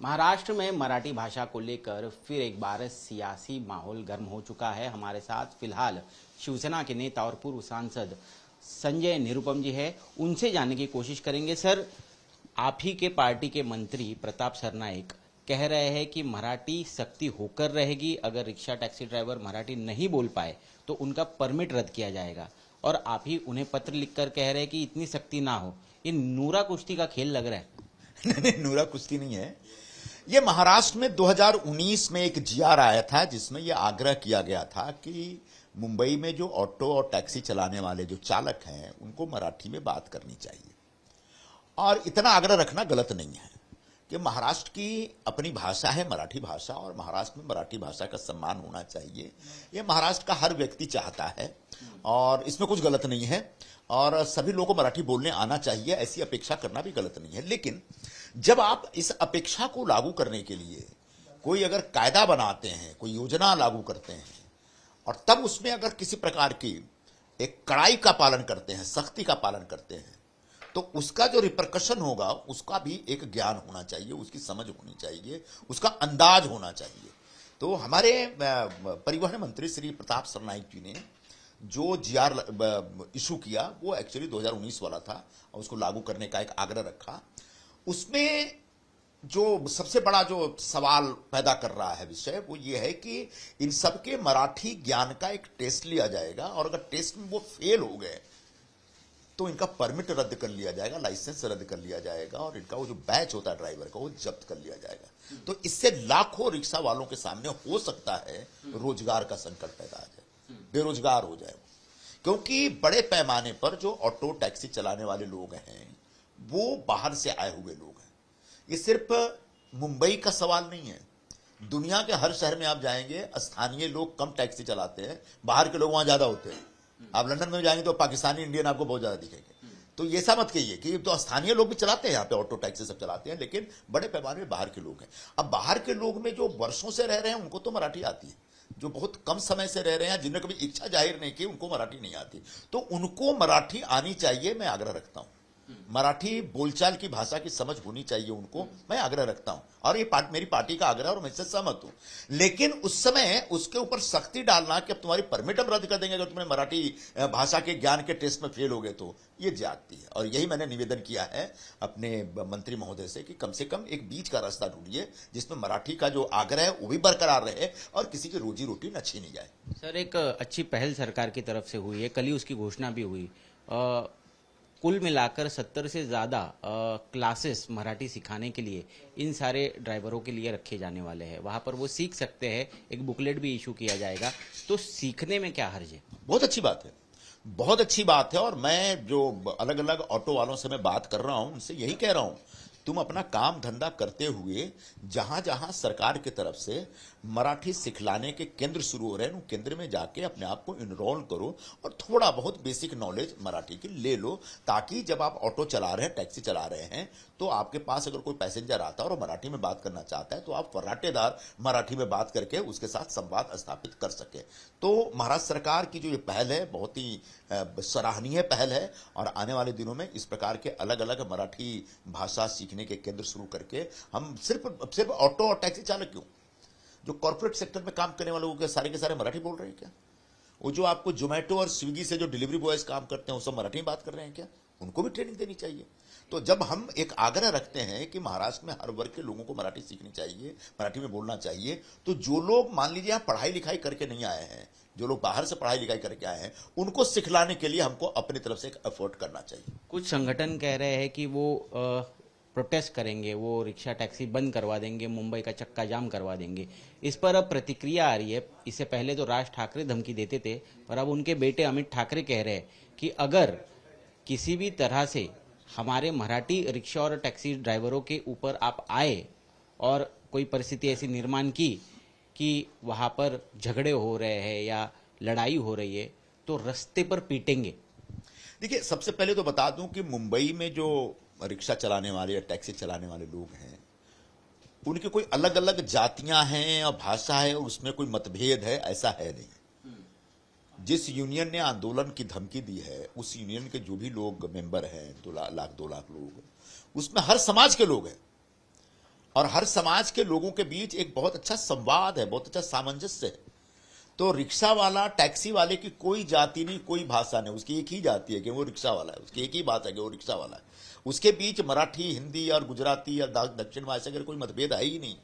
महाराष्ट्र में मराठी भाषा को लेकर फिर एक बार सियासी माहौल गर्म हो चुका है। हमारे साथ फिलहाल शिवसेना के नेता और पूर्व सांसद संजय निरुपम जी है, उनसे जानने की कोशिश करेंगे। सर, आप ही के पार्टी के मंत्री प्रताप सरनाईक कह रहे हैं कि मराठी सख्ती होकर रहेगी, अगर रिक्शा टैक्सी ड्राइवर मराठी नहीं बोल पाए तो उनका परमिट रद्द किया जाएगा, और आप ही उन्हें पत्र लिखकर कह रहे हैं कि इतनी सख्ती ना हो। ये नूरा कुश्ती का खेल लग रहा है। नहीं, नूरा कुश्ती नहीं है। ये महाराष्ट्र में 2019 में एक जीआर आया था जिसमें यह आग्रह किया गया था कि मुंबई में जो ऑटो और टैक्सी चलाने वाले जो चालक हैं उनको मराठी में बात करनी चाहिए। और इतना आग्रह रखना गलत नहीं है कि महाराष्ट्र की अपनी भाषा है मराठी भाषा, और महाराष्ट्र में मराठी भाषा का सम्मान होना चाहिए। ये महाराष्ट्र का हर व्यक्ति चाहता है और इसमें कुछ गलत नहीं है, और सभी लोगों को मराठी बोलने आना चाहिए, ऐसी अपेक्षा करना भी गलत नहीं है। लेकिन जब आप इस अपेक्षा को लागू करने के लिए कोई अगर कायदा बनाते हैं, कोई योजना लागू करते हैं, और तब उसमें अगर किसी प्रकार की एक कड़ाई का पालन करते हैं, सख्ती का पालन करते हैं, तो उसका जो रिपरकशन होगा उसका भी एक ज्ञान होना चाहिए, उसकी समझ होनी चाहिए, उसका अंदाज होना चाहिए। तो हमारे परिवहन मंत्री श्री प्रताप सरनाईक जी ने जो जीआर इशू किया वो एक्चुअली 2019 वाला था, और उसको लागू करने का एक आग्रह रखा। उसमें जो सबसे बड़ा जो सवाल पैदा कर रहा है विषय वो ये है कि इन सबके मराठी ज्ञान का एक टेस्ट लिया जाएगा, और अगर टेस्ट में वो फेल हो गए तो इनका परमिट रद्द कर लिया जाएगा, लाइसेंस रद्द कर लिया जाएगा, और इनका वो जो बैच होता है ड्राइवर का वो जब्त कर लिया जाएगा। तो इससे लाखों रिक्शा वालों के सामने हो सकता है रोजगार का संकट पैदा आ जाए, बेरोजगार हो जाए। क्योंकि बड़े पैमाने पर जो ऑटो टैक्सी चलाने वाले लोग हैं वो बाहर से आए हुए लोग हैं। ये सिर्फ मुंबई का सवाल नहीं है, दुनिया के हर शहर में आप जाएंगे स्थानीय लोग कम टैक्सी चलाते हैं, बाहर के लोग वहां ज्यादा होते हैं। आप लंदन में जाएंगे तो पाकिस्तानी इंडियन आपको बहुत ज्यादा दिखेंगे। तो ये ऐसा मत कहिए कि तो स्थानीय लोग भी चलाते हैं, यहाँ पे ऑटो टैक्सी सब चलाते हैं, लेकिन बड़े पैमाने में बाहर के लोग हैं। अब बाहर के लोग में जो वर्षों से रह रहे हैं उनको तो मराठी आती है, जो बहुत कम समय से रह रहे हैं, जिन्होंने कभी इच्छा जाहिर नहीं की, उनको मराठी नहीं आती। तो उनको मराठी आनी चाहिए, मैं आग्रह रखता हूं। मराठी बोलचाल की भाषा की समझ होनी चाहिए उनको, मैं आग्रह रखता हूं, और ये मेरी पार्टी का आग्रह और मैं इससे सहमत हूं। लेकिन उस समय उसके ऊपर सख्ती डालना कि अब तुम्हारी परमिट हम रद्द कर देंगे अगर तुमने मराठी भाषा के ज्ञान के टेस्ट में फेल हो गए, तो ये ज्यादती है। और यही मैंने निवेदन किया है अपने मंत्री महोदय से कि कम एक बीच का रास्ता ढूंढिए जिसमें मराठी का जो आग्रह है वो भी बरकरार रहे और किसी की रोजी रोटी न छीनी जाए। सर, एक अच्छी पहल सरकार की तरफ से हुई है, कल ही उसकी घोषणा भी हुई। कुल मिलाकर 70 से ज़्यादा क्लासेस मराठी सिखाने के लिए इन सारे ड्राइवरों के लिए रखे जाने वाले हैं। वहाँ पर वो सीख सकते हैं, एक बुकलेट भी इशू किया जाएगा। तो सीखने में क्या हर्ज है? बहुत अच्छी बात है, बहुत अच्छी बात है। और मैं जो अलग अलग ऑटो वालों से मैं बात कर रहा हूं उनसे यही कह रहा हूं, तुम अपना काम धंधा करते हुए जहां जहां सरकार की तरफ से मराठी सिखलाने के केंद्र शुरू हो रहे हैं उन केंद्र में जाके अपने आप को इनरोल करो और थोड़ा बहुत बेसिक नॉलेज मराठी की ले लो, ताकि जब आप ऑटो चला रहे हैं, टैक्सी चला रहे हैं, तो आपके पास अगर कोई पैसेंजर आता है और मराठी में बात करना चाहता है तो आप फर्राटेदार मराठी में बात करके उसके साथ संवाद स्थापित कर सके। तो महाराष्ट्र सरकार की जो ये पहल है बहुत ही सराहनीय पहल है, और आने वाले दिनों में इस प्रकार के अलग अलग मराठी भाषा सीखने के केंद्र शुरू करके हम सिर्फ ऑटो और टैक्सी चालक क्यों, जो कॉर्पोरेट सेक्टर में काम करने वाले लोग के सारे मराठी बोल रहे हैं क्या? वो जो आपको जोमेटो और स्विगी से जो डिलीवरी बॉयज काम करते हैं वो सब मराठी में बात कर रहे हैं क्या? उनको भी ट्रेनिंग देनी चाहिए। तो जब हम एक आग्रह रखते हैं कि महाराष्ट्र में हर वर्ग के लोगों को मराठी सीखनी चाहिए, मराठी में बोलना चाहिए, तो जो लोग मान लीजिए यहाँ पढ़ाई लिखाई करके नहीं आए हैं, जो लोग बाहर से पढ़ाई लिखाई करके आए हैं, उनको सिखलाने के लिए हमको अपनी तरफ से एक एफर्ट करना चाहिए। कुछ संगठन कह रहे हैं कि वो प्रोटेस्ट करेंगे, वो रिक्शा टैक्सी बंद करवा देंगे, मुंबई का चक्का जाम करवा देंगे। इस पर अब प्रतिक्रिया आ रही है। इससे पहले तो राज ठाकरे धमकी देते थे, पर अब उनके बेटे अमित ठाकरे कह रहे हैं कि अगर किसी भी तरह से हमारे मराठी रिक्शा और टैक्सी ड्राइवरों के ऊपर आप आए और कोई परिस्थिति ऐसी निर्माण की कि वहाँ पर झगड़े हो रहे हैं या लड़ाई हो रही है, तो रास्ते पर पीटेंगे। देखिए, सबसे पहले तो बता दूं कि मुंबई में जो रिक्शा चलाने वाले या टैक्सी चलाने वाले लोग हैं उनकी कोई अलग अलग जातियां हैं और भाषा है और उसमें कोई मतभेद है, ऐसा है नहीं। जिस यूनियन ने आंदोलन की धमकी दी है उस यूनियन के जो भी लोग मेंबर हैं, 2 लाख लोग, उसमें हर समाज के लोग हैं। और हर समाज के लोगों के बीच एक बहुत अच्छा संवाद है, बहुत अच्छा सामंजस्य है। तो रिक्शा वाला, टैक्सी वाले की कोई जाति नहीं, कोई भाषा नहीं, उसकी एक ही जाति है कि वो रिक्शा वाला है, उसकी एक ही बात है कि वो रिक्शा वाला है। उसके बीच मराठी, हिंदी और गुजराती या दक्षिण भाषा का कोई मतभेद है ही नहीं।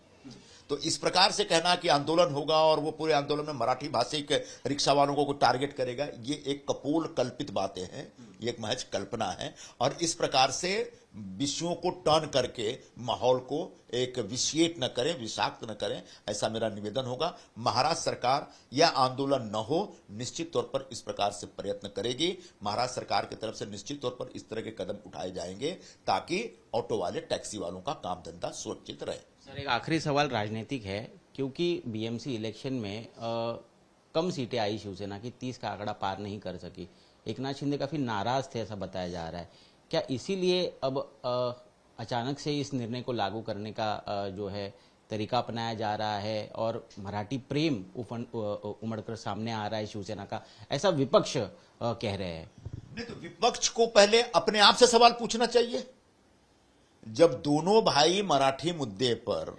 तो इस प्रकार से कहना कि आंदोलन होगा और वो पूरे आंदोलन में मराठी भाषिक रिक्शा वालों को टारगेट करेगा, ये एक कपोल कल्पित बातें हैं, ये एक महज कल्पना है। और इस प्रकार से विषयों को टर्न करके माहौल को एक विषेट न करें, विषाक्त न करें, ऐसा मेरा निवेदन होगा। महाराष्ट्र सरकार यह आंदोलन न हो, निश्चित तौर पर इस प्रकार से प्रयत्न करेगी। महाराष्ट्र सरकार की तरफ से निश्चित तौर पर इस तरह के कदम उठाए जाएंगे ताकि ऑटो वाले, टैक्सी वालों का काम धंधा सुरक्षित रहे। सर, एक आखिरी सवाल राजनीतिक है, क्योंकि बीएमसी इलेक्शन में कम सीटें आई शिवसेना की, 30 का आंकड़ा पार नहीं कर सकी। एकनाथ शिंदे काफी नाराज थे, ऐसा बताया जा रहा है। क्या इसीलिए अब अचानक से इस निर्णय को लागू करने का जो है तरीका अपनाया जा रहा है और मराठी प्रेम उमड़कर सामने आ रहा है शिवसेना का, ऐसा विपक्ष कह रहे हैं? नहीं, तो विपक्ष को पहले अपने आप से सवाल पूछना चाहिए। जब दोनों भाई मराठी मुद्दे पर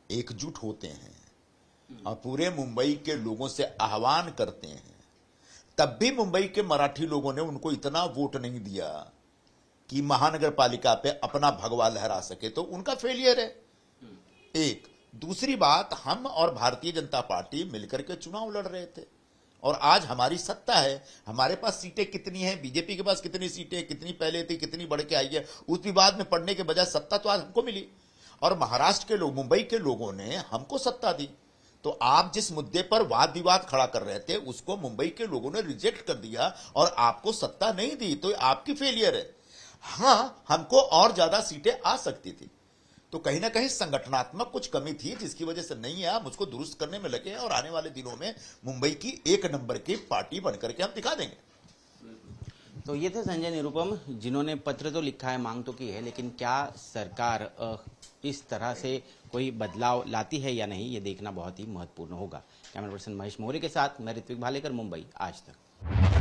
एकजुट होते हैं और पूरे मुंबई के लोगों से आह्वान करते हैं, तब भी मुंबई के मराठी लोगों ने उनको इतना वोट नहीं दिया कि महानगर पालिका पे अपना भगवा लहरा सके, तो उनका फेलियर है। एक दूसरी बात, हम और भारतीय जनता पार्टी मिलकर के चुनाव लड़ रहे थे और आज हमारी सत्ता है। हमारे पास सीटें कितनी हैं, बीजेपी के पास कितनी सीटें, कितनी पहले थी, कितनी बढ़ के आई है, उस विवाद में पड़ने के बजाय सत्ता तो आज हमको मिली और महाराष्ट्र के लोग, मुंबई के लोगों ने हमको सत्ता दी। तो आप जिस मुद्दे पर वाद विवाद खड़ा कर रहे थे उसको मुंबई के लोगों ने रिजेक्ट कर दिया और आपको सत्ता नहीं दी, तो आपकी फेलियर है। हाँ, हमको और ज्यादा सीटें आ सकती थी, तो कहीं ना कहीं संगठनात्मक कुछ कमी थी जिसकी वजह से नहीं है। हम उसको दुरुस्त करने में लगे हैं और आने वाले दिनों में मुंबई की एक नंबर की पार्टी बनकर के हम दिखा देंगे। तो ये थे संजय निरुपम, जिन्होंने पत्र तो लिखा है, मांग तो की है, लेकिन क्या सरकार इस तरह से कोई बदलाव लाती है या नहीं, ये देखना बहुत ही महत्वपूर्ण होगा। कैमरा पर्सन महेश मौर्य के साथ मैं ऋत्विक भालेकर, मुंबई आज तक।